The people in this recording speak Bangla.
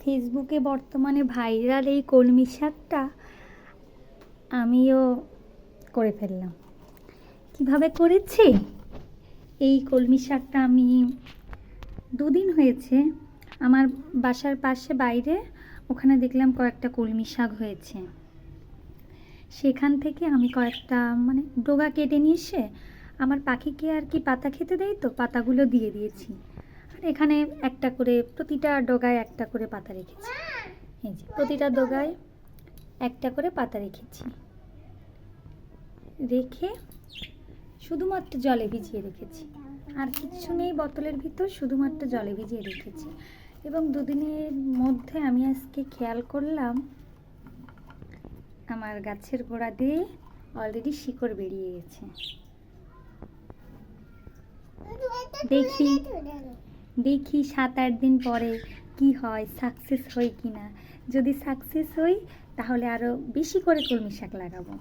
ফেসবুকে বর্তমানে ভাইরাল এই কলমি শাকটা আমিও করে ফেললাম। কিভাবে করেছি? এই কলমি শাকটা আমি 2 দিন হয়েছে আমার বাসার পাশে বাইরে ওখানে দেখলাম কয়েকটা কলমি শাক হয়েছে। সেখান থেকে আমি কয়েকটা মানে ডগা কেটে নিয়ে এসে আমার পাখিকে আর কি পাতা খেতে দেয়, তো পাতাগুলো দিয়ে দিয়েছি। আর এখানে একটা করে প্রতিটা ডগায় একটা করে পাতা রেখেছি। এই যে প্রতিটা ডগায় একটা করে পাতা রেখেছি, রেখে শুধুমাত্র জলে ভিজিয়ে রেখেছি। আর কিছু নেই বোতলের ভিতর, শুধুমাত্র জলে ভিজিয়ে রেখেছি। এবং 2 দিনের মধ্যে আমি আজকে খেয়াল করলাম আমার গাছের গোড়া দিয়ে অলরেডি শিকড় বেরিয়ে গেছে। দেখি 7-8 দিন পরে কি হয়, সাকসেস হই কিনা। যদি সাকসেস হই তাহলে আরো বেশি করে কলমি শাক লাগাবো।